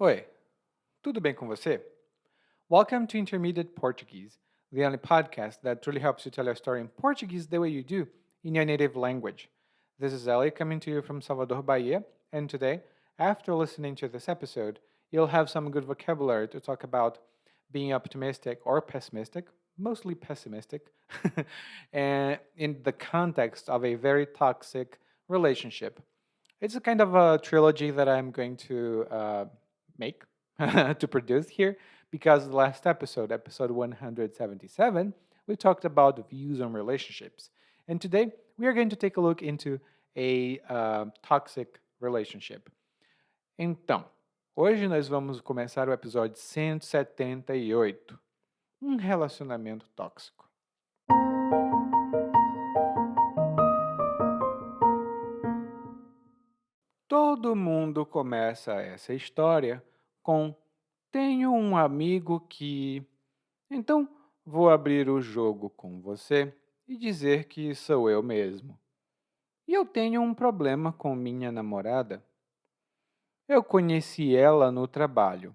Oi, tudo bem com você? Welcome to Intermediate Portuguese, the only podcast that truly helps you tell your story in Portuguese the way you do in your native language. This is Ellie coming to you from Salvador, Bahia, and today, after listening to this episode, you'll have some good vocabulary to talk about being optimistic or pessimistic, mostly pessimistic, and in the context of a very toxic relationship. It's a kind of a trilogy that I'm going to make to produce here because the last episode, episode 177, we talked about views on relationships. And today we are going to take a look into a toxic relationship. Então, hoje nós vamos começar o episódio 178, um relacionamento tóxico. Todo mundo começa essa história com tenho um amigo que. Então, vou abrir o jogo com você e dizer que sou eu mesmo. E eu tenho um problema com minha namorada. Eu conheci ela no trabalho.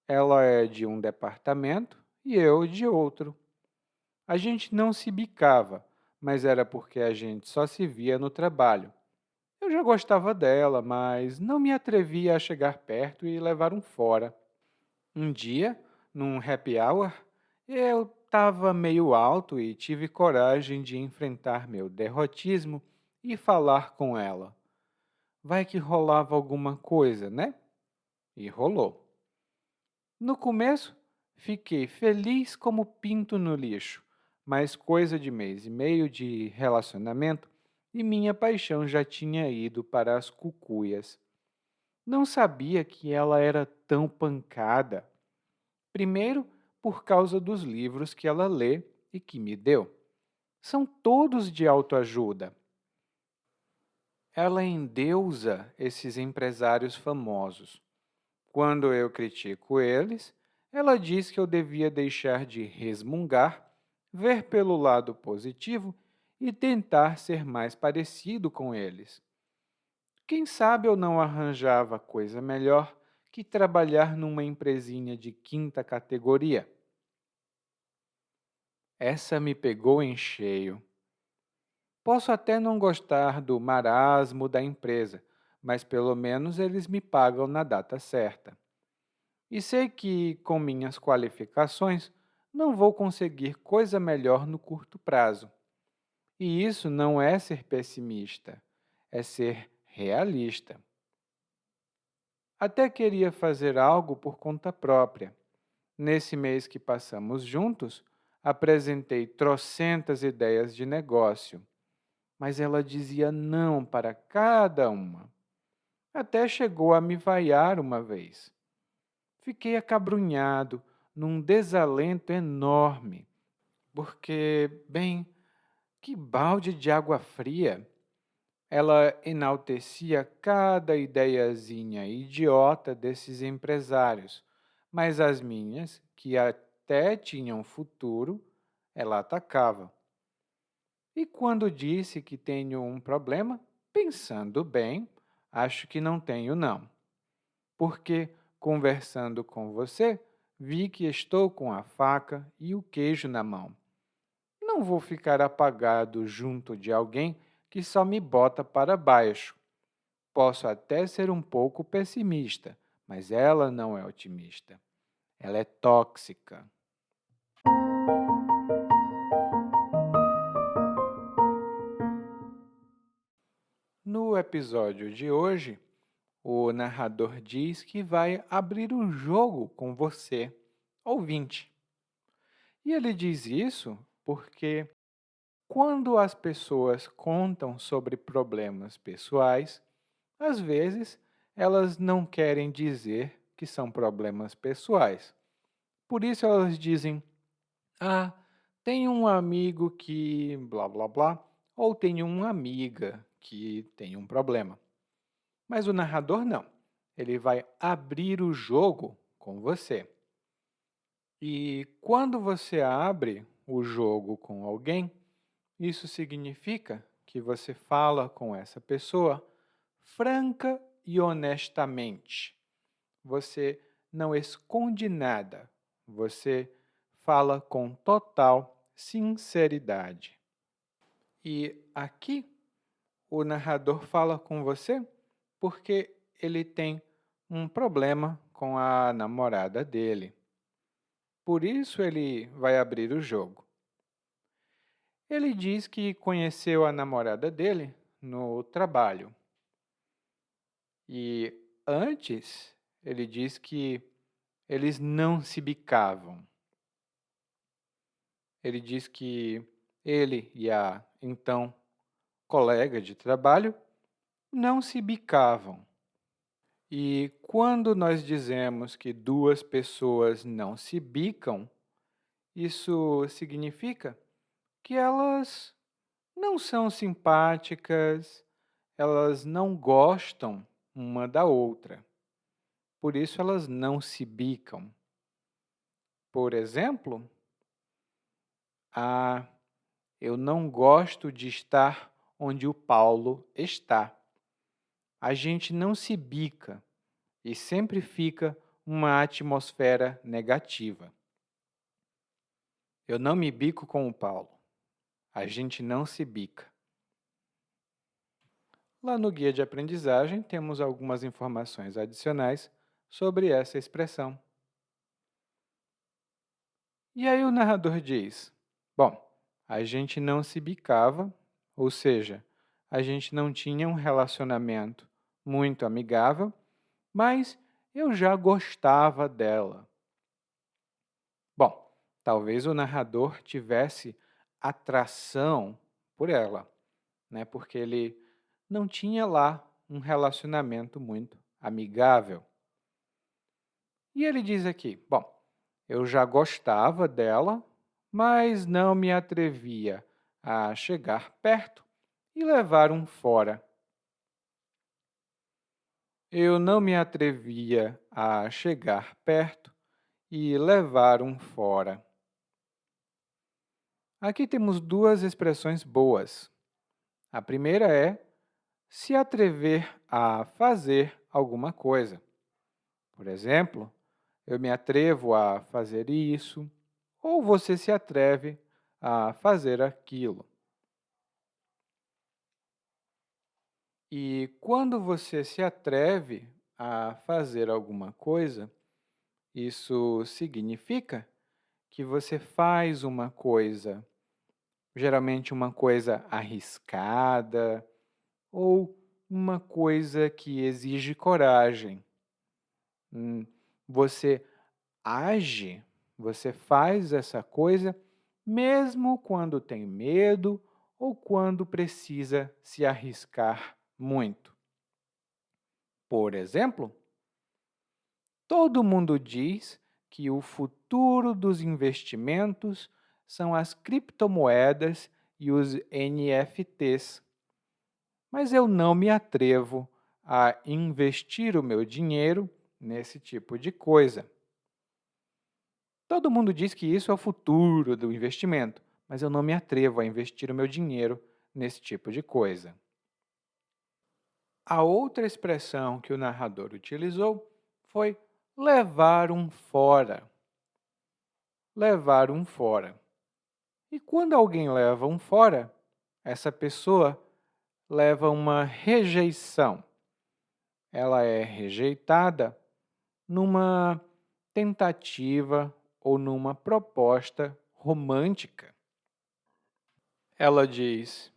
Ela é de um departamento e eu de outro. A gente não se bicava, mas era porque a gente só se via no trabalho. Eu já gostava dela, mas não me atrevia a chegar perto e levar um fora. Um dia, num happy hour, eu estava meio alto e tive coragem de enfrentar meu derrotismo e falar com ela. Vai que rolava alguma coisa, né? E rolou. No começo, fiquei feliz como pinto no lixo, mas coisa de mês e meio de relacionamento e minha paixão já tinha ido para as cucuias. Não sabia que ela era tão pancada. Primeiro, por causa dos livros que ela lê e que me deu. São todos de autoajuda. Ela endeusa esses empresários famosos. Quando eu critico eles, ela diz que eu devia deixar de resmungar, ver pelo lado positivo e tentar ser mais parecido com eles. Quem sabe eu não arranjava coisa melhor que trabalhar numa empresinha de quinta categoria. Essa me pegou em cheio. Posso até não gostar do marasmo da empresa, mas pelo menos eles me pagam na data certa. E sei que, com minhas qualificações, não vou conseguir coisa melhor no curto prazo. E isso não é ser pessimista, é ser realista. Até queria fazer algo por conta própria. Nesse mês que passamos juntos, apresentei trocentas ideias de negócio, mas ela dizia não para cada uma. Até chegou a me vaiar uma vez. Fiquei acabrunhado, num desalento enorme, porque, bem, que balde de água fria! Ela enaltecia cada ideiazinha idiota desses empresários, mas as minhas, que até tinham futuro, ela atacava. E quando disse que tenho um problema, pensando bem, acho que não tenho não. Porque, conversando com você, vi que estou com a faca e o queijo na mão. Não vou ficar apagado junto de alguém que só me bota para baixo. Posso até ser um pouco pessimista, mas ela não é otimista. Ela é tóxica. No episódio de hoje, o narrador diz que vai abrir um jogo com você, ouvinte. E ele diz isso porque quando as pessoas contam sobre problemas pessoais, às vezes elas não querem dizer que são problemas pessoais. Por isso elas dizem: "Ah, tenho um amigo que blá blá blá", ou tenho uma amiga que tem um problema. Mas o narrador não. Ele vai abrir o jogo com você. E quando você abre o jogo com alguém, isso significa que você fala com essa pessoa franca e honestamente. você não esconde nada, você fala com total sinceridade. E aqui o narrador fala com você porque ele tem um problema com a namorada dele. Por isso ele vai abrir o jogo. Ele diz que conheceu a namorada dele no trabalho. E antes, ele diz que eles não se bicavam. Ele diz que ele e a então colega de trabalho não se bicavam. E quando nós dizemos que duas pessoas não se bicam, isso significa que elas não são simpáticas, elas não gostam uma da outra. Por isso elas não se bicam. Por exemplo, ah, eu não gosto de estar onde o Paulo está. A gente não se bica e sempre fica uma atmosfera negativa. Eu não me bico com o Paulo. A gente não se bica. Lá no guia de aprendizagem temos algumas informações adicionais sobre essa expressão. E aí o narrador diz: bom, a gente não se bicava, ou seja, a gente não tinha um relacionamento muito amigável, mas eu já gostava dela. Bom, talvez o narrador tivesse atração por ela, né? Porque ele não tinha lá um relacionamento muito amigável. E ele diz aqui: bom, eu já gostava dela, mas não me atrevia a chegar perto e levar um fora. Eu não me atrevia a chegar perto e levar um fora. Aqui temos duas expressões boas. A primeira é se atrever a fazer alguma coisa. Por exemplo, eu me atrevo a fazer isso, ou você se atreve a fazer aquilo. E quando você se atreve a fazer alguma coisa, isso significa que você faz uma coisa, geralmente uma coisa arriscada ou uma coisa que exige coragem. Você age, você faz essa coisa mesmo quando tem medo ou quando precisa se arriscar muito. Por exemplo, todo mundo diz que o futuro dos investimentos são as criptomoedas e os NFTs, mas eu não me atrevo a investir o meu dinheiro nesse tipo de coisa. Todo mundo diz que isso é o futuro do investimento, mas eu não me atrevo a investir o meu dinheiro nesse tipo de coisa. A outra expressão que o narrador utilizou foi levar um fora. Levar um fora. E quando alguém leva um fora, essa pessoa leva uma rejeição. Ela é rejeitada numa tentativa ou numa proposta romântica. Ela diz: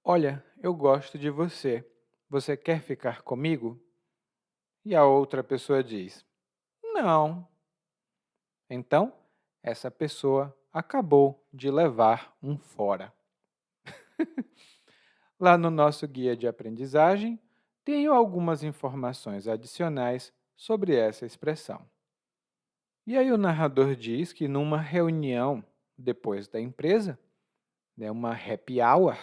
olha, eu gosto de você. Você quer ficar comigo? E a outra pessoa diz: não. Então, essa pessoa acabou de levar um fora. Lá no nosso guia de aprendizagem, tenho algumas informações adicionais sobre essa expressão. E aí o narrador diz que numa reunião depois da empresa, né, uma happy hour,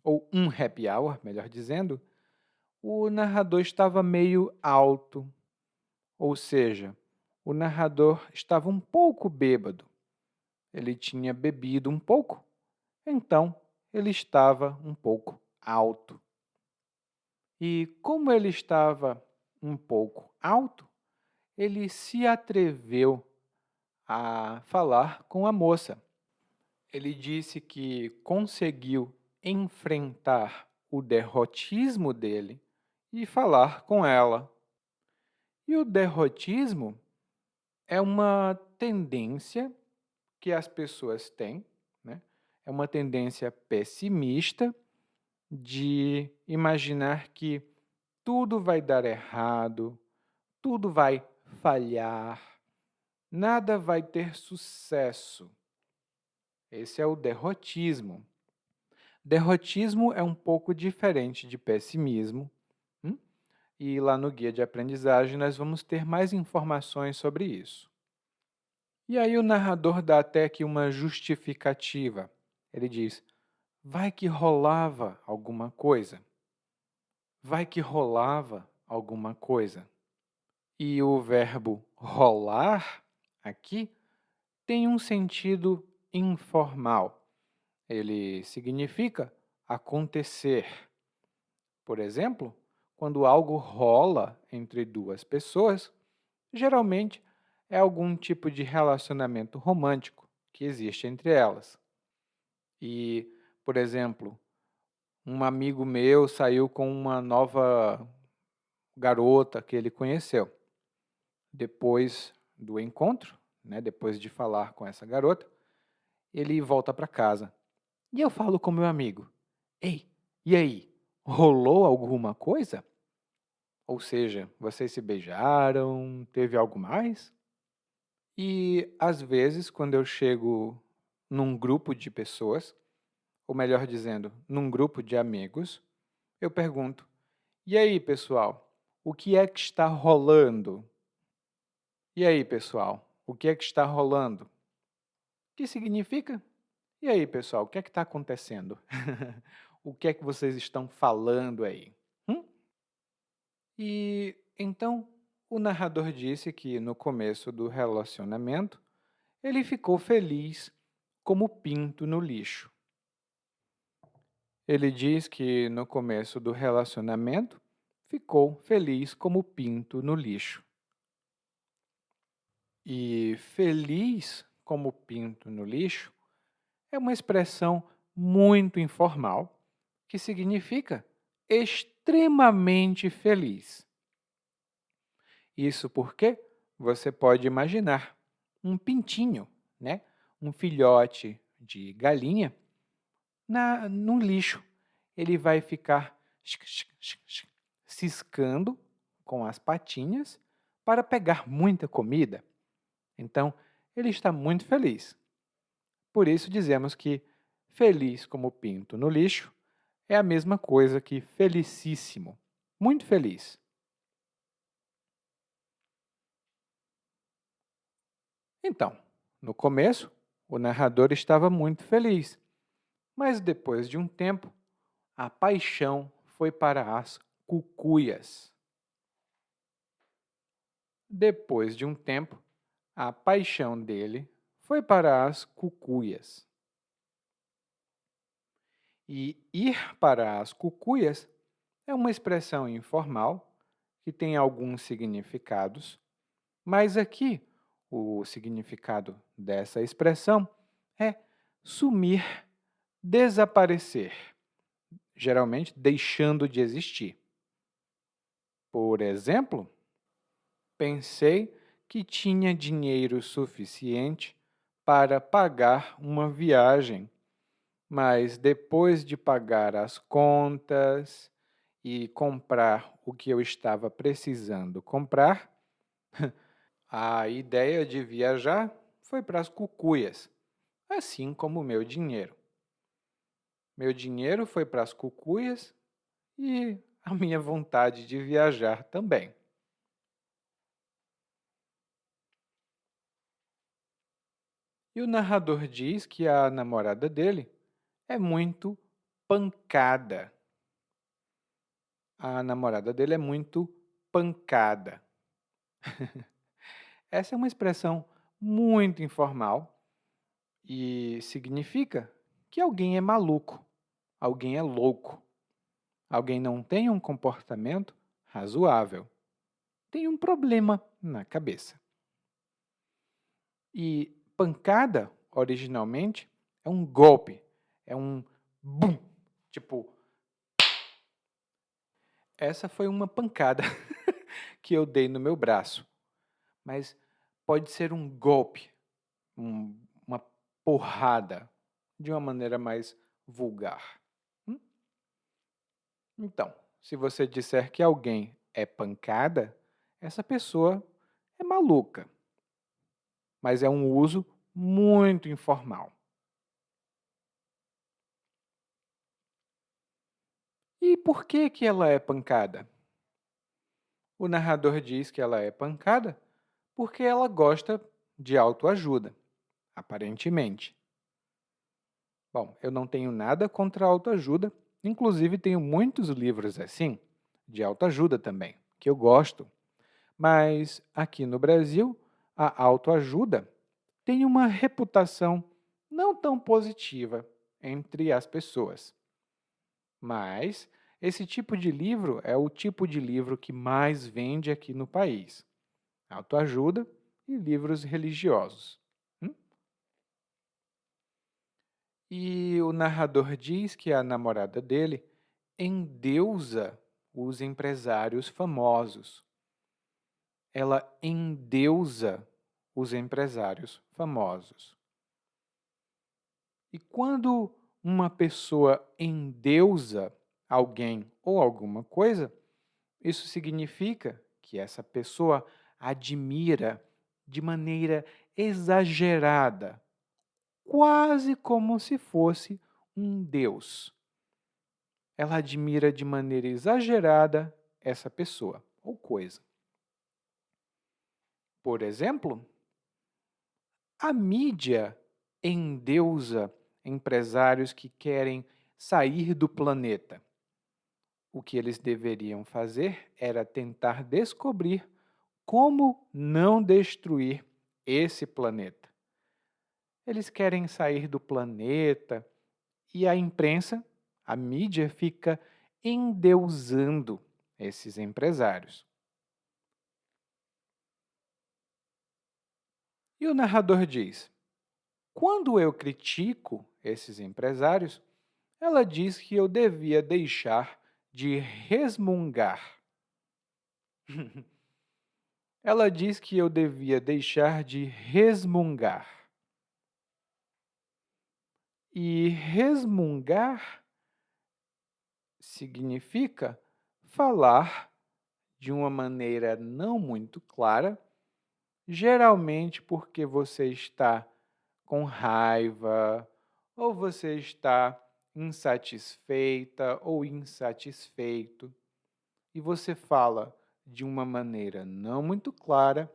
ou um happy hour, melhor dizendo, o narrador estava meio alto, ou seja, o narrador estava um pouco bêbado. Ele tinha bebido um pouco, então ele estava um pouco alto. E como ele estava um pouco alto, ele se atreveu a falar com a moça. Ele disse que conseguiu enfrentar o derrotismo dele e falar com ela. E o derrotismo é uma tendência que as pessoas têm, né? É uma tendência pessimista de imaginar que tudo vai dar errado, tudo vai falhar, nada vai ter sucesso. Esse é o derrotismo. Derrotismo é um pouco diferente de pessimismo, hum? E lá no guia de aprendizagem nós vamos ter mais informações sobre isso. E aí o narrador dá até aqui uma justificativa. Ele diz: vai que rolava alguma coisa. Vai que rolava alguma coisa. E o verbo rolar aqui tem um sentido informal. Ele significa acontecer. Por exemplo, quando algo rola entre duas pessoas, geralmente é algum tipo de relacionamento romântico que existe entre elas. E, por exemplo, um amigo meu saiu com uma nova garota que ele conheceu. Depois do encontro, né, depois de falar com essa garota, ele volta para casa. E eu falo com meu amigo: ei, e aí? Rolou alguma coisa? Ou seja, vocês se beijaram? Teve algo mais? E às vezes, quando eu chego num grupo de pessoas, ou melhor dizendo, num grupo de amigos, eu pergunto: e aí, pessoal, o que é que está rolando? E aí, pessoal, o que é que está rolando? O que significa? E aí, pessoal, o que é que está acontecendo? O que é que vocês estão falando aí? E então o narrador disse que no começo do relacionamento ele ficou feliz como pinto no lixo. Ele diz que no começo do relacionamento ficou feliz como pinto no lixo. E feliz como pinto no lixo é uma expressão muito informal que significa extremamente feliz. Isso porque você pode imaginar um pintinho, né? Um filhote de galinha no lixo. Ele vai ficar ciscando com as patinhas para pegar muita comida. Então, ele está muito feliz. Por isso dizemos que feliz como pinto no lixo é a mesma coisa que felicíssimo, muito feliz. Então, no começo, o narrador estava muito feliz, mas depois de um tempo, a paixão foi para as cucuias. Depois de um tempo, a paixão dele foi para as cucuias. E ir para as cucuias é uma expressão informal que tem alguns significados, mas aqui o significado dessa expressão é sumir, desaparecer, geralmente deixando de existir. Por exemplo, pensei que tinha dinheiro suficiente para pagar uma viagem, mas depois de pagar as contas e comprar o que eu estava precisando comprar, a ideia de viajar foi para as cucuias, assim como o meu dinheiro. Meu dinheiro foi para as cucuias e a minha vontade de viajar também. E o narrador diz que a namorada dele é muito pancada. A namorada dele é muito pancada. Essa é uma expressão muito informal e significa que alguém é maluco, alguém é louco, alguém não tem um comportamento razoável. tem um problema na cabeça. E pancada, originalmente, é um golpe, é um bum, tipo, essa foi uma pancada que eu dei no meu braço, mas pode ser um golpe, uma porrada, de uma maneira mais vulgar. Hum? Então, se você disser que alguém é pancada, essa pessoa é maluca, mas é um uso muito informal. E por que que ela é pancada? O narrador diz que ela é pancada porque ela gosta de autoajuda, aparentemente. Bom, eu não tenho nada contra a autoajuda, inclusive tenho muitos livros assim, de autoajuda também, que eu gosto. Mas aqui no Brasil, a autoajuda tem uma reputação não tão positiva entre as pessoas. Mas esse tipo de livro é o tipo de livro que mais vende aqui no país. Autoajuda e livros religiosos. Hum? E o narrador diz que a namorada dele endeusa os empresários famosos. Ela endeusa os empresários famosos. E quando uma pessoa endeusa alguém ou alguma coisa, isso significa que essa pessoa admira de maneira exagerada, quase como se fosse um deus. Ela admira de maneira exagerada essa pessoa ou coisa. Por exemplo, a mídia endeusa empresários que querem sair do planeta. O que eles deveriam fazer era tentar descobrir como não destruir esse planeta. Eles querem sair do planeta e a imprensa, a mídia, fica endeusando esses empresários. E o narrador diz: quando eu critico esses empresários, ela diz que eu devia deixar de resmungar. Ela diz que eu devia deixar de resmungar. E resmungar significa falar de uma maneira não muito clara, geralmente porque você está com raiva, ou você está insatisfeita ou insatisfeito, e você fala de uma maneira não muito clara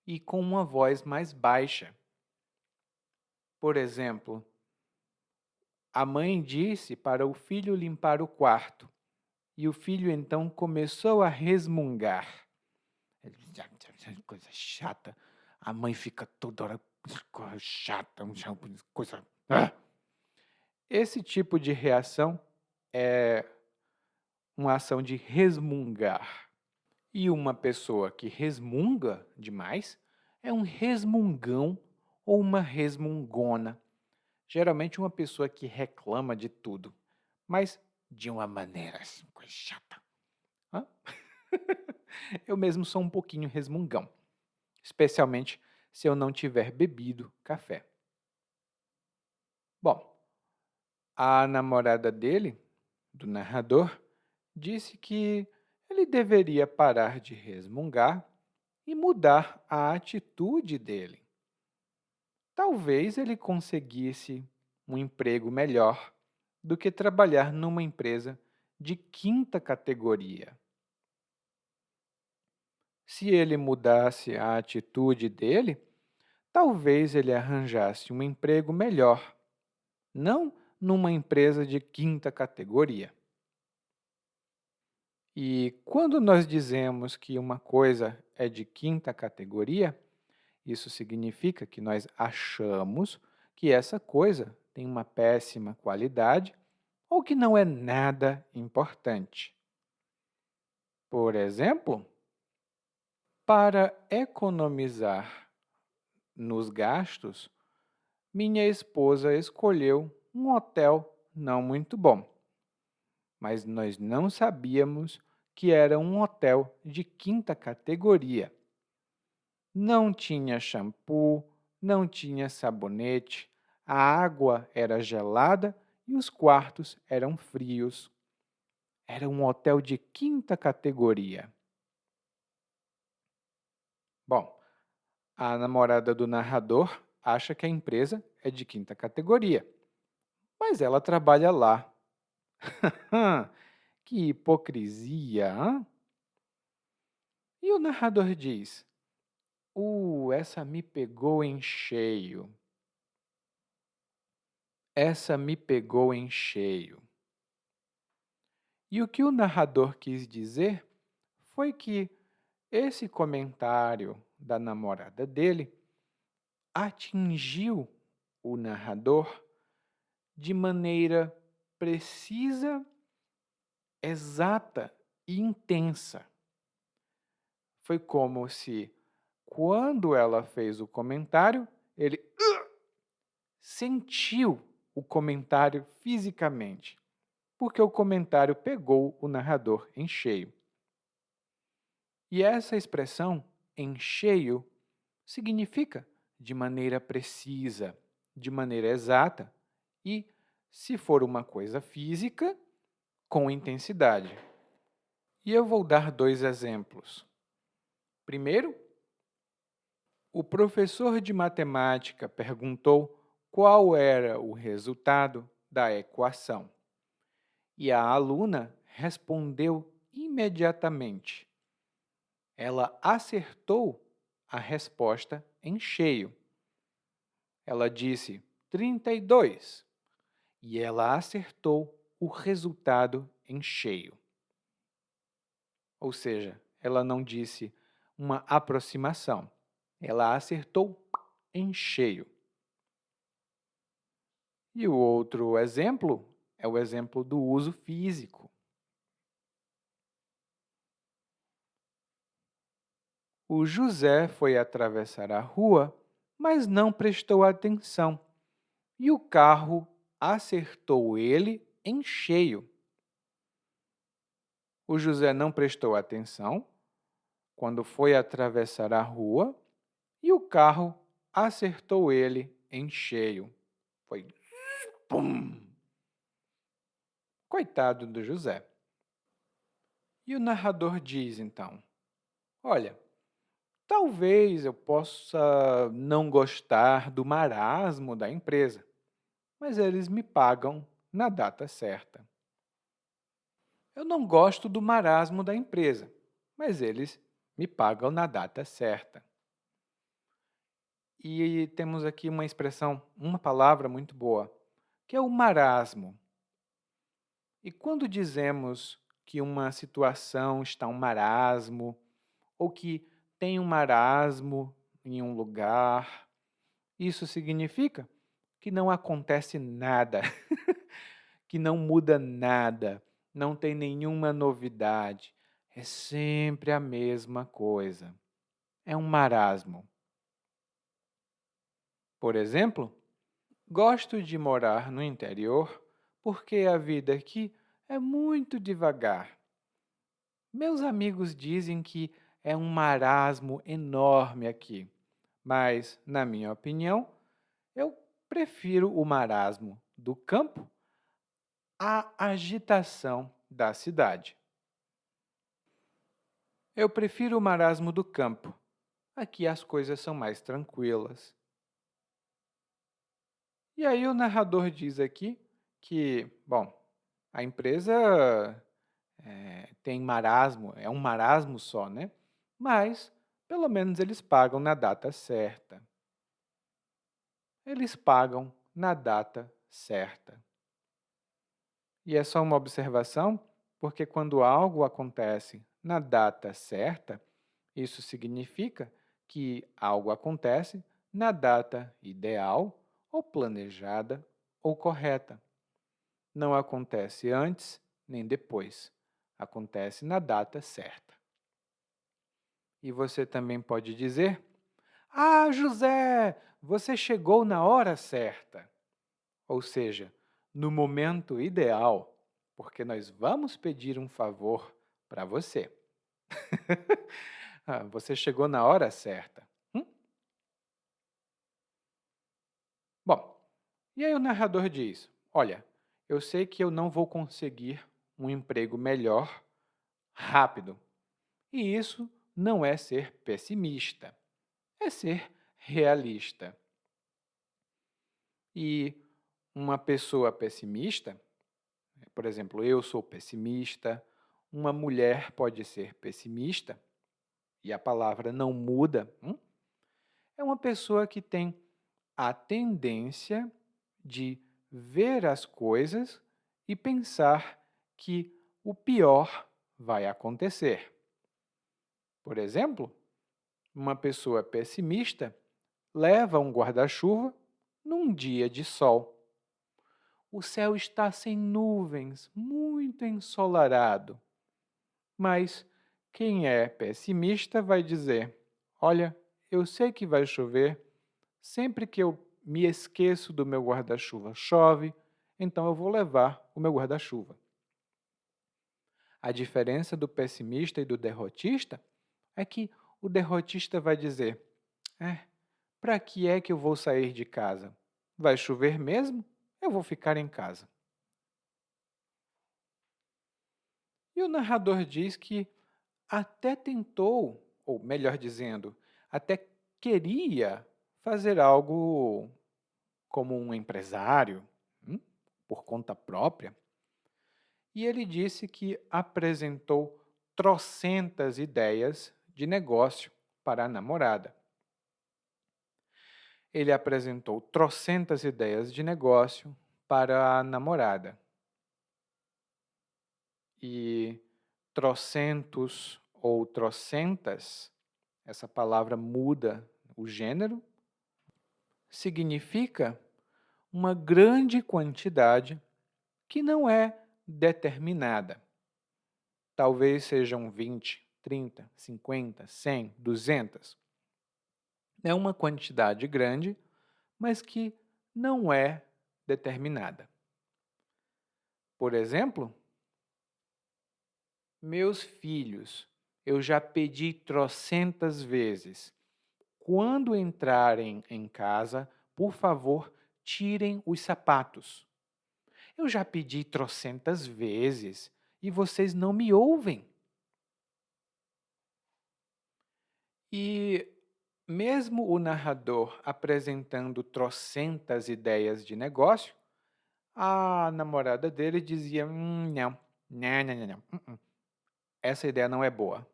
e com uma voz mais baixa. Por exemplo, a mãe disse para o filho limpar o quarto, e o filho então começou a resmungar. Coisa chata. A mãe fica toda hora coisa chata, coisa. Esse tipo de reação é uma ação de resmungar. E uma pessoa que resmunga demais é um resmungão ou uma resmungona. Geralmente uma pessoa que reclama de tudo, mas de uma maneira assim, coisa chata. Hã? Eu mesmo sou um pouquinho resmungão, especialmente se eu não tiver bebido café. Bom, a namorada dele, do narrador, disse que ele deveria parar de resmungar e mudar a atitude dele. Talvez ele conseguisse um emprego melhor do que trabalhar numa empresa de quinta categoria. Se ele mudasse a atitude dele, talvez ele arranjasse um emprego melhor, não numa empresa de quinta categoria. E quando nós dizemos que uma coisa é de quinta categoria, isso significa que nós achamos que essa coisa tem uma péssima qualidade ou que não é nada importante. Por exemplo, Para economizar nos gastos, minha esposa escolheu um hotel não muito bom, mas nós não sabíamos que era um hotel de quinta categoria. Não tinha shampoo, não tinha sabonete, a água era gelada e os quartos eram frios. Era um hotel de quinta categoria. Bom, a namorada do narrador acha que a empresa é de quinta categoria, mas ela trabalha lá. Que hipocrisia, hã? E o narrador diz: essa me pegou em cheio. Essa me pegou em cheio. E o que o narrador quis dizer foi que esse comentário da namorada dele atingiu o narrador de maneira precisa, exata e intensa. Foi como se, quando ela fez o comentário, ele sentiu o comentário fisicamente, porque o comentário pegou o narrador em cheio. E essa expressão, em cheio, significa de maneira precisa, de maneira exata e, se for uma coisa física, com intensidade. E eu vou dar 2 exemplos. Primeiro, o professor de matemática perguntou qual era o resultado da equação. E a aluna respondeu imediatamente. Ela acertou a resposta em cheio. Ela disse 32 e ela acertou o resultado em cheio. Ou seja, ela não disse uma aproximação, ela acertou em cheio. E o outro exemplo é o exemplo do uso físico. O José foi atravessar a rua, mas não prestou atenção, e o carro acertou ele em cheio. O José não prestou atenção quando foi atravessar a rua e o carro acertou ele em cheio. Foi pum! Coitado do José. E o narrador diz então: Olha, talvez eu possa não gostar do marasmo da empresa, mas eles me pagam na data certa. Eu não gosto do marasmo da empresa, mas eles me pagam na data certa. E temos aqui uma expressão, uma palavra muito boa, que é o marasmo. E quando dizemos que uma situação está um marasmo, ou que tem um marasmo em um lugar, isso significa que não acontece nada, que não muda nada, não tem nenhuma novidade, é sempre a mesma coisa. É um marasmo. Por exemplo, gosto de morar no interior porque a vida aqui é muito devagar. Meus amigos dizem que é um marasmo enorme aqui, mas, na minha opinião, eu prefiro o marasmo do campo à agitação da cidade. Eu prefiro o marasmo do campo. Aqui as coisas são mais tranquilas. E aí o narrador diz aqui que, bom, a empresa tem marasmo, é um marasmo só, né? Mas, pelo menos eles pagam na data certa. Eles pagam na data certa. E é só uma observação, porque quando algo acontece na data certa, isso significa que algo acontece na data ideal, ou planejada, ou correta. Não acontece antes nem depois. Acontece na data certa. E você também pode dizer: Ah, José, você chegou na hora certa. Ou seja, no momento ideal, porque nós vamos pedir um favor para você. Você chegou na hora certa. Bom, e aí o narrador diz: Olha, eu sei que eu não vou conseguir um emprego melhor rápido. E isso não é ser pessimista, é ser realista. E uma pessoa pessimista, por exemplo, eu sou pessimista, uma mulher pode ser pessimista, e a palavra não muda, é uma pessoa que tem a tendência de ver as coisas e pensar que o pior vai acontecer. Por exemplo, uma pessoa pessimista leva um guarda-chuva num dia de sol. O céu está sem nuvens, muito ensolarado. Mas quem é pessimista vai dizer: Olha, eu sei que vai chover, sempre que eu me esqueço do meu guarda-chuva chove, então eu vou levar o meu guarda-chuva. A diferença do pessimista e do derrotista é que o derrotista vai dizer: para que é que eu vou sair de casa? Vai chover mesmo? Eu vou ficar em casa. E o narrador diz que até tentou, ou melhor dizendo, até queria fazer algo como um empresário, por conta própria, e ele disse que apresentou trocentas ideias de negócio para a namorada. Ele apresentou trocentas ideias de negócio para a namorada. E trocentos ou trocentas, essa palavra muda o gênero, significa uma grande quantidade que não é determinada. Talvez sejam 20, 30, 50, 100, 200. É uma quantidade grande, mas que não é determinada. Por exemplo, meus filhos, eu já pedi trocentas vezes. Quando entrarem em casa, por favor, tirem os sapatos. Eu já pedi trocentas vezes e vocês não me ouvem. E mesmo o narrador apresentando trocentas ideias de negócio, a namorada dele dizia: não, não. Essa ideia não é boa.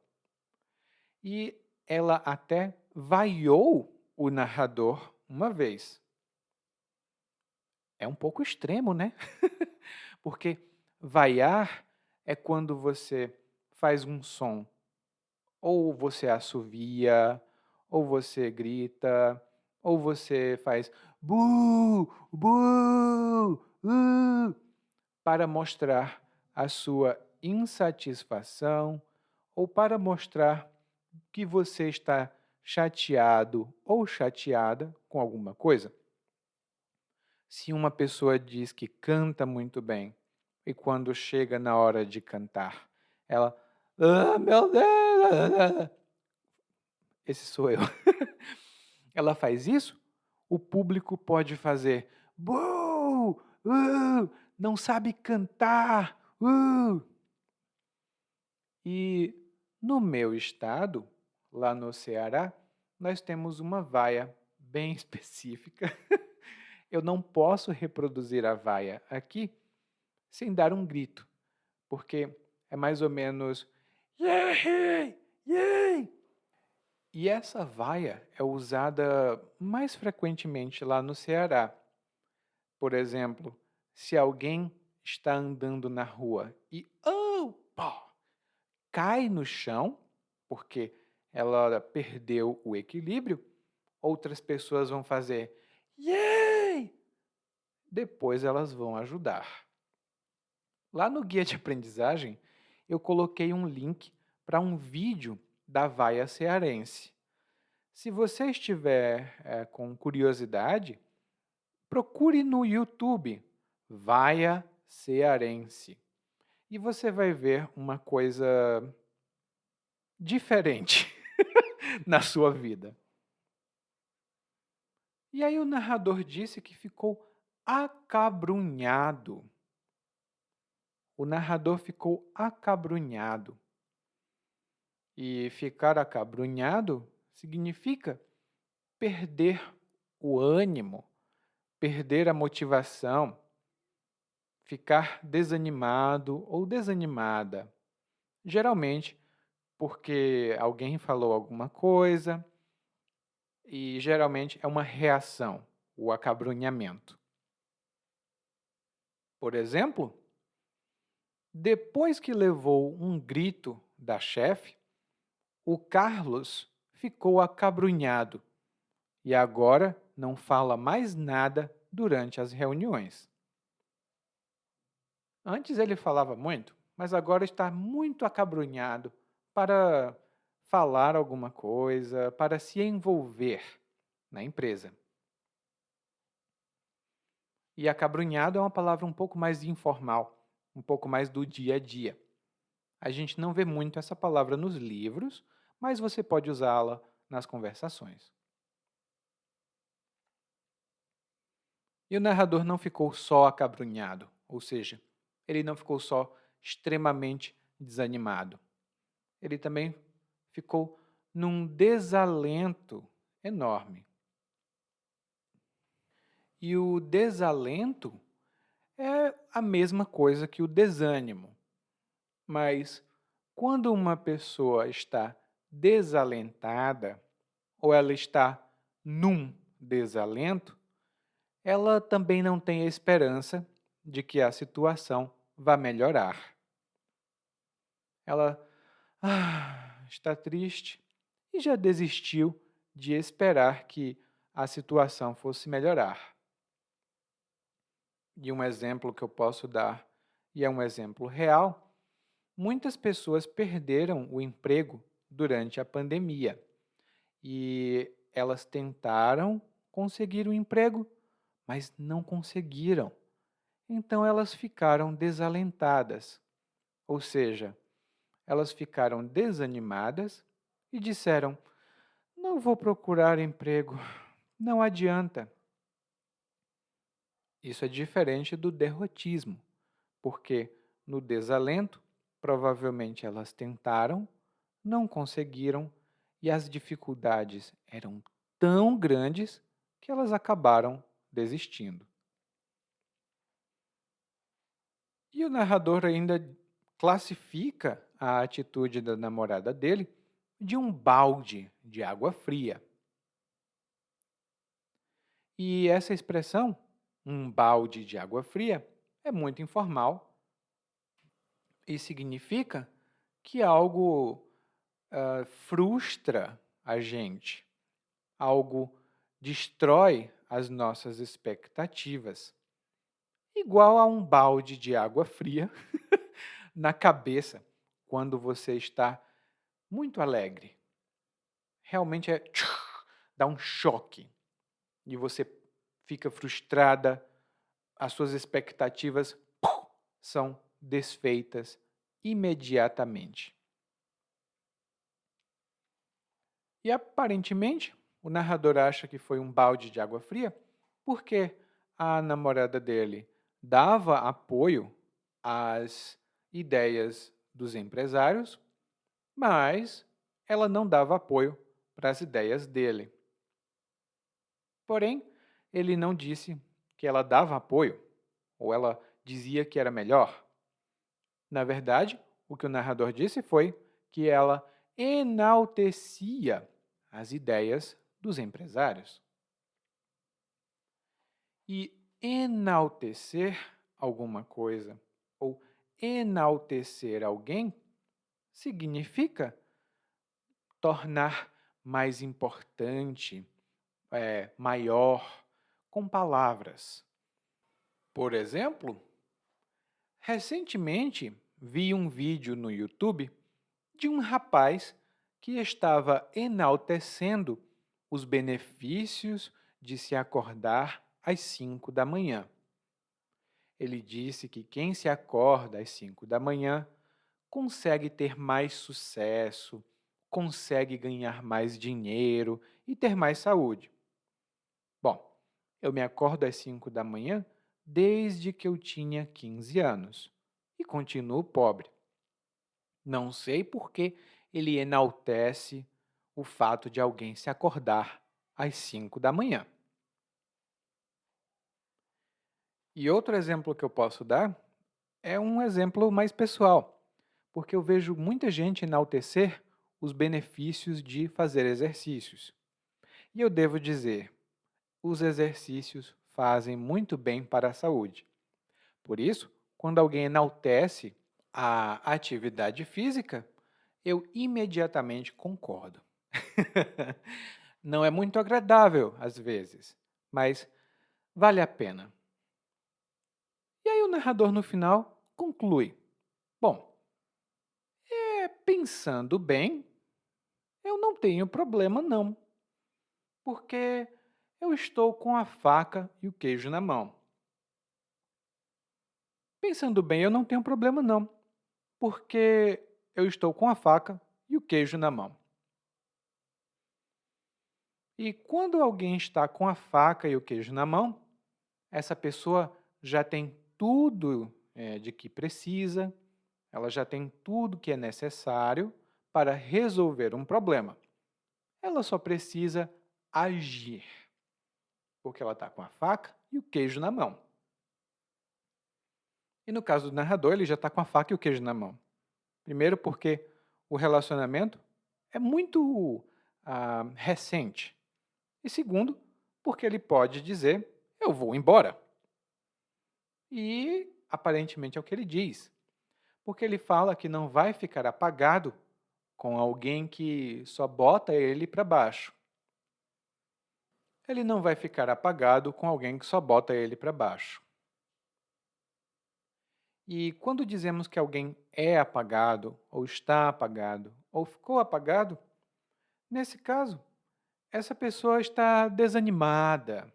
E ela até vaiou o narrador uma vez. É um pouco extremo, né? Porque vaiar é quando você faz um som, ou você assovia, ou você grita, ou você faz bu, bu, para mostrar a sua insatisfação ou para mostrar que você está chateado ou chateada com alguma coisa. Se uma pessoa diz que canta muito bem e quando chega na hora de cantar, ela, meu Deus, esse sou eu. Ela faz isso, o público pode fazer, "Buu! Não sabe cantar! E no meu estado, lá no Ceará, nós temos uma vaia bem específica. Eu não posso reproduzir a vaia aqui sem dar um grito, porque é mais ou menos "Yay! Yay!". E essa vaia é usada mais frequentemente lá no Ceará. Por exemplo, se alguém está andando na rua e cai no chão, porque ela perdeu o equilíbrio, outras pessoas vão fazer "Yay!". Depois elas vão ajudar. Lá no guia de aprendizagem, eu coloquei um link para um vídeo da vaia cearense. Se você estiver com curiosidade, procure no YouTube vaia cearense e você vai ver uma coisa diferente na sua vida. E aí o narrador disse que ficou acabrunhado. O narrador ficou acabrunhado. E ficar acabrunhado significa perder o ânimo, perder a motivação, ficar desanimado ou desanimada. Geralmente porque alguém falou alguma coisa e geralmente é uma reação, o acabrunhamento. Por exemplo, depois que levou um grito da chefe, o Carlos ficou acabrunhado e agora não fala mais nada durante as reuniões. Antes ele falava muito, mas agora está muito acabrunhado para falar alguma coisa, para se envolver na empresa. E acabrunhado é uma palavra um pouco mais informal, um pouco mais do dia a dia. A gente não vê muito essa palavra nos livros, mas você pode usá-la nas conversações. E o narrador não ficou só acabrunhado, ou seja, ele não ficou só extremamente desanimado. Ele também ficou num desalento enorme. E o desalento é a mesma coisa que o desânimo. Mas quando uma pessoa está desalentada, ou ela está num desalento, ela também não tem a esperança de que a situação vá melhorar. Ela está triste e já desistiu de esperar que a situação fosse melhorar. E um exemplo que eu posso dar, e é um exemplo real, muitas pessoas perderam o emprego durante a pandemia e elas tentaram conseguir um emprego, mas não conseguiram. Então elas ficaram desalentadas, ou seja, elas ficaram desanimadas e disseram: não vou procurar emprego, não adianta. Isso é diferente do derrotismo, porque no desalento, provavelmente elas tentaram, não conseguiram e as dificuldades eram tão grandes que elas acabaram desistindo. E o narrador ainda classifica a atitude da namorada dele de um balde de água fria. E essa expressão, um balde de água fria, é muito informal e significa que algo frustra a gente, algo destrói as nossas expectativas, igual a um balde de água fria na cabeça quando você está muito alegre. Realmente dá um choque e você fica frustrada, as suas expectativas são desfeitas imediatamente. E aparentemente, o narrador acha que foi um balde de água fria porque a namorada dele dava apoio às ideias dos empresários, mas ela não dava apoio para as ideias dele. Porém, ele não disse que ela dava apoio ou ela dizia que era melhor. Na verdade, o que o narrador disse foi que ela enaltecia as ideias dos empresários. E enaltecer alguma coisa ou enaltecer alguém significa tornar mais importante, maior, com palavras. Por exemplo, recentemente vi um vídeo no YouTube de um rapaz que estava enaltecendo os benefícios de se acordar às 5 da manhã. Ele disse que quem se acorda às 5 da manhã consegue ter mais sucesso, consegue ganhar mais dinheiro e ter mais saúde. Bom, eu me acordo às 5 da manhã desde que eu tinha 15 anos e continuo pobre. Não sei por que ele enaltece o fato de alguém se acordar às 5 da manhã. E outro exemplo que eu posso dar é um exemplo mais pessoal, porque eu vejo muita gente enaltecer os benefícios de fazer exercícios. E eu devo dizer, os exercícios fazem muito bem para a saúde. Por isso, quando alguém enaltece a atividade física, eu imediatamente concordo. Não é muito agradável às vezes, mas vale a pena. E aí o narrador no final conclui: bom, pensando bem, eu não tenho problema não, porque eu estou com a faca e o queijo na mão. Pensando bem, eu não tenho problema não, porque eu estou com a faca e o queijo na mão. E quando alguém está com a faca e o queijo na mão, essa pessoa já tem tudo de que precisa, ela já tem tudo que é necessário para resolver um problema. Ela só precisa agir, porque ela está com a faca e o queijo na mão. E no caso do narrador, ele já está com a faca e o queijo na mão. Primeiro porque o relacionamento é muito recente. E segundo, porque ele pode dizer, eu vou embora. E aparentemente é o que ele diz. Porque ele fala que não vai ficar apagado com alguém que só bota ele para baixo. Ele não vai ficar apagado com alguém que só bota ele para baixo. E quando dizemos que alguém é apagado, ou está apagado, ou ficou apagado, nesse caso, essa pessoa está desanimada,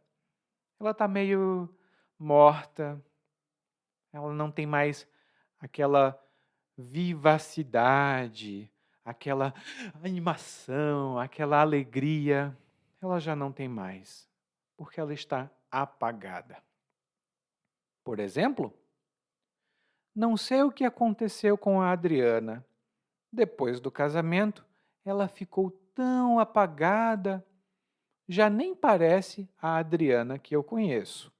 ela está meio morta, ela não tem mais aquela vivacidade, aquela animação, aquela alegria, ela já não tem mais, porque ela está apagada. Por exemplo, não sei o que aconteceu com a Adriana. Depois do casamento, ela ficou tão apagada, já nem parece a Adriana que eu conheço.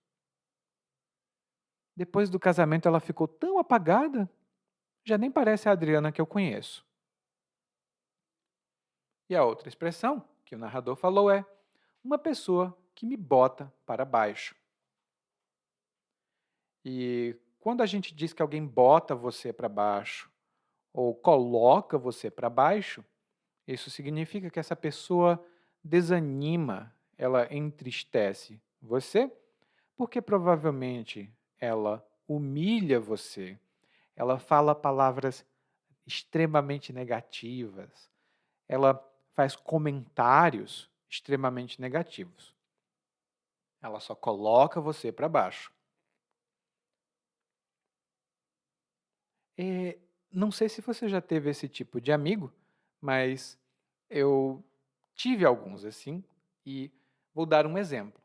Depois do casamento, ela ficou tão apagada, já nem parece a Adriana que eu conheço. E a outra expressão que o narrador falou é uma pessoa que me bota para baixo. E quando a gente diz que alguém bota você para baixo ou coloca você para baixo, isso significa que essa pessoa desanima, ela entristece você, porque provavelmente ela humilha você, ela fala palavras extremamente negativas, ela faz comentários extremamente negativos. Ela só coloca você para baixo. Não sei se você já teve esse tipo de amigo, mas eu tive alguns assim e vou dar um exemplo.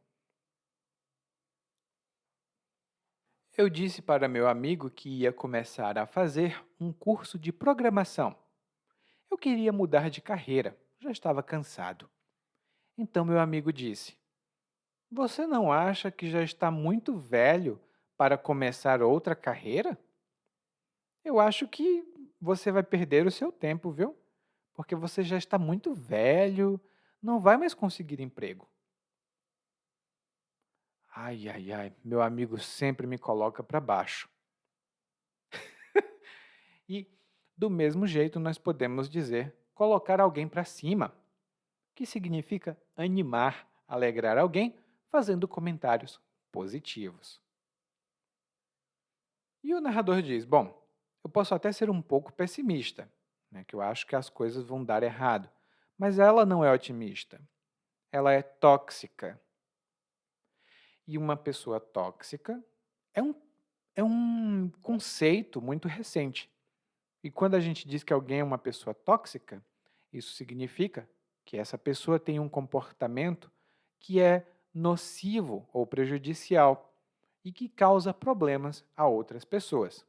Eu disse para meu amigo que ia começar a fazer um curso de programação. Eu queria mudar de carreira, já estava cansado. Então meu amigo disse: você não acha que já está muito velho para começar outra carreira? Eu acho que você vai perder o seu tempo, viu? Porque você já está muito velho, não vai mais conseguir emprego. Ai, ai, ai, meu amigo sempre me coloca para baixo. E, do mesmo jeito, nós podemos dizer colocar alguém para cima, que significa animar, alegrar alguém, fazendo comentários positivos. E o narrador diz: bom, eu posso até ser um pouco pessimista, né, que eu acho que as coisas vão dar errado. Mas ela não é otimista, ela é tóxica. E uma pessoa tóxica é um, é um conceito muito recente. E quando a gente diz que alguém é uma pessoa tóxica, isso significa que essa pessoa tem um comportamento que é nocivo ou prejudicial e que causa problemas a outras pessoas.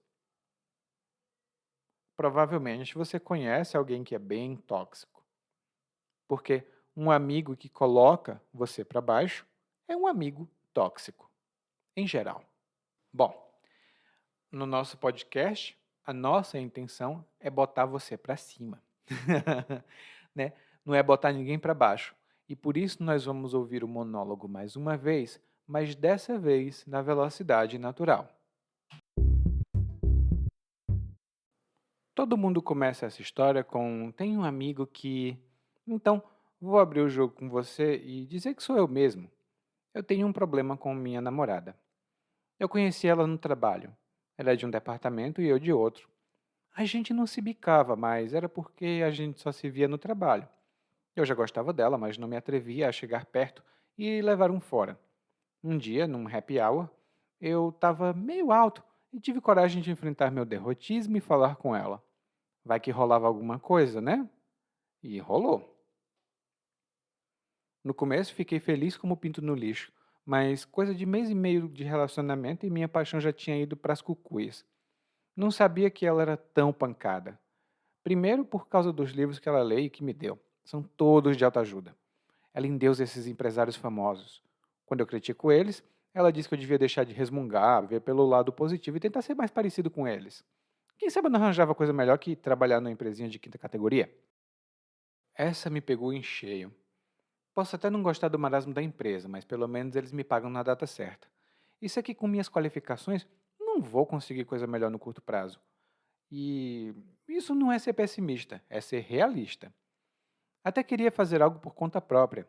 Provavelmente você conhece alguém que é bem tóxico, porque um amigo que coloca você para baixo é um amigo tóxico, em geral. Bom, no nosso podcast, a nossa intenção é botar você para cima, né? Não é botar ninguém para baixo. E por isso nós vamos ouvir o monólogo mais uma vez, mas dessa vez na velocidade natural. Todo mundo começa essa história com tem um amigo que. Então, vou abrir o jogo com você e dizer que sou eu mesmo. Eu tenho um problema com minha namorada. Eu conheci ela no trabalho. Ela é de um departamento e eu de outro. A gente não se bicava, mas era porque a gente só se via no trabalho. Eu já gostava dela, mas não me atrevia a chegar perto e levar um fora. Um dia, num happy hour, eu estava meio alto e tive coragem de enfrentar meu derrotismo e falar com ela. Vai que rolava alguma coisa, né? E rolou. No começo fiquei feliz como pinto no lixo, mas coisa de mês e meio de relacionamento e minha paixão já tinha ido para as cucuias. Não sabia que ela era tão pancada. Primeiro por causa dos livros que ela lê e que me deu. São todos de autoajuda. Ela endeusa esses empresários famosos. Quando eu critico eles, ela diz que eu devia deixar de resmungar, ver pelo lado positivo e tentar ser mais parecido com eles. Quem sabe eu não arranjava coisa melhor que trabalhar numa empresinha de quinta categoria? Essa me pegou em cheio. Posso até não gostar do marasmo da empresa, mas pelo menos eles me pagam na data certa. Isso é que com minhas qualificações não vou conseguir coisa melhor no curto prazo. E isso não é ser pessimista, é ser realista. Até queria fazer algo por conta própria.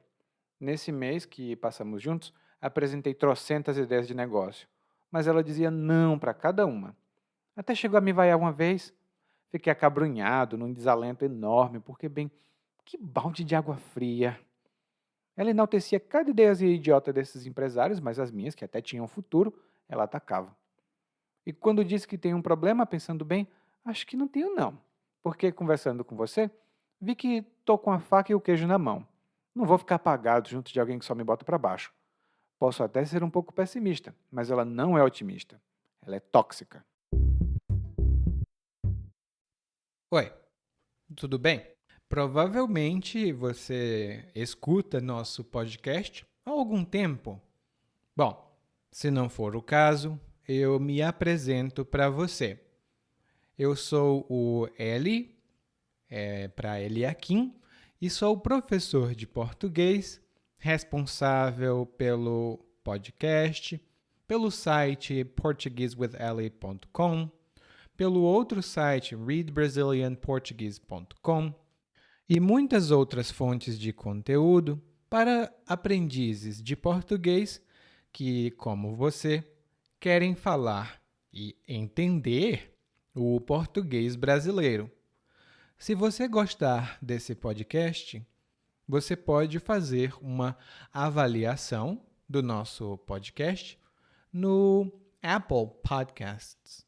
Nesse mês que passamos juntos, apresentei trocentas ideias de negócio, mas ela dizia não para cada uma. Até chegou a me vaiar uma vez. Fiquei acabrunhado, num desalento enorme, porque, bem, que balde de água fria. Ela enaltecia cada ideia idiota desses empresários, mas as minhas, que até tinham futuro, ela atacava. E quando disse que tem um problema, pensando bem, acho que não tenho não. Porque conversando com você, vi que tô com a faca e o queijo na mão. Não vou ficar apagado junto de alguém que só me bota para baixo. Posso até ser um pouco pessimista, mas ela não é otimista. Ela é tóxica. Oi, tudo bem? Provavelmente você escuta nosso podcast há algum tempo. Bom, se não for o caso, eu me apresento para você. Eu sou o Eli, para Eliakim, e sou professor de português, responsável pelo podcast, pelo site portuguesewitheli.com, pelo outro site readbrazilianportuguese.com e muitas outras fontes de conteúdo para aprendizes de português que, como você, querem falar e entender o português brasileiro. Se você gostar desse podcast, você pode fazer uma avaliação do nosso podcast no Apple Podcasts.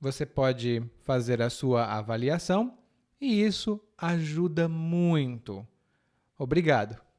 Você pode fazer a sua avaliação e isso ajuda muito. Obrigado.